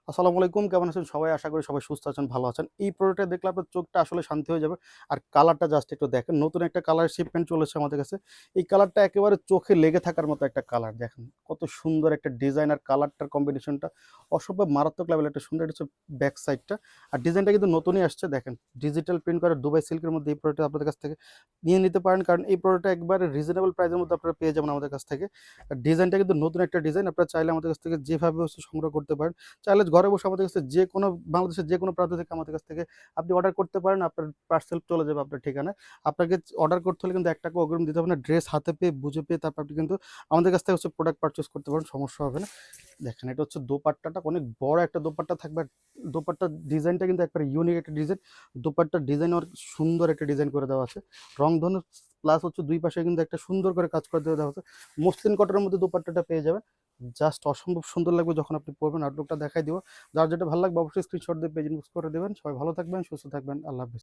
আসসালামু আলাইকুম, কেমন আছেন সবাই? আশা করি সবাই সুস্থ আছেন, ভালো আছেন। এই প্রোডাক্টটা দেখলে আপনার চোখটা আসলে শান্তি হয়ে যাবে। আর কালারটা জাস্ট একটু দেখেন। নতুন একটা কালার শিপমেন্ট চলেছে আমাদের কাছে। এই কালারটা একেবারে চোখে লেগে থাকার মতো একটা কালার। দেখেন কত সুন্দর একটা ডিজাইন, আর কালারটার কম্বিনেশনটা অসম্ভব মারাত্মক লেভেলের একটা সুন্দর। এটা হচ্ছে ব্যাক সাইডটা। আর ডিজাইনটা কিন্তু নতুনই আসছে। দেখেন ডিজিটাল প্রিন্ট করা দুবাই সিল্কের মধ্যে এই প্রোডাক্টটা আপনাদের কাছ থেকে নিয়ে নিতে পারেন। কারণ এই প্রোডাক্টটা একবারে রিজনেবল প্রাইসের মধ্যে আপনারা পেয়ে যাবেন আমাদের কাছ থেকে। আর ডিজাইনটা কিন্তু নতুন একটা ডিজাইন। আপনারা চাইলে আমাদের কাছ থেকে যেভাবে হচ্ছে সংগ্রহ করতে পারেন। চাইলে ঘরে বসে আমাদের কাছে যেকোনো, বাংলাদেশের যেকোনো প্রান্ত থেকে আমাদের কাছ থেকে আপনি অর্ডার করতে পারেন। আপনার পার্সেল চলে যাবে আপনার ঠিকানায়। আপনাকে অর্ডার করতে হলে কিন্তু ৳১ অগ্রিম দিতে হবে না। ড্রেস হাতে পেয়ে, বুঝে পেয়ে তারপর আপনি কিন্তু আমাদের কাছ থেকে হচ্ছে প্রোডাক্ট পারচেজ করতে পারেন, সমস্যা হবে না। দেখেন এটা হচ্ছে দোপাট্টাটা, অনেক বড় একটা দোপাট্টা থাকবে। আর দোপাট্টার ডিজাইনটা কিন্তু একবারে ইউনিক একটা ডিজাইন। দোপাট্টার ডিজাইন অনেক সুন্দর একটা ডিজাইন করে দেওয়া আছে। রংধনু প্লাস হচ্ছে ২ পাশে কিন্তু একটা সুন্দর করে কাজ করে দেওয়া আছে। মসলিন কটনের মধ্যে দোপাট্টাটা পেয়ে যাবেন। জাস্ট অসম্ভব সুন্দর লাগবে যখন আপনি পড়বেন। আউটলুকটা দেখাই দিব। যার যেটা ভালো লাগবে অবশ্যই স্ক্রিনশট দিয়ে পেজ ইনবক্স করে দেবেন। সবাই ভালো থাকবেন, সুস্থ থাকবেন। আল্লাহ হাফেজ।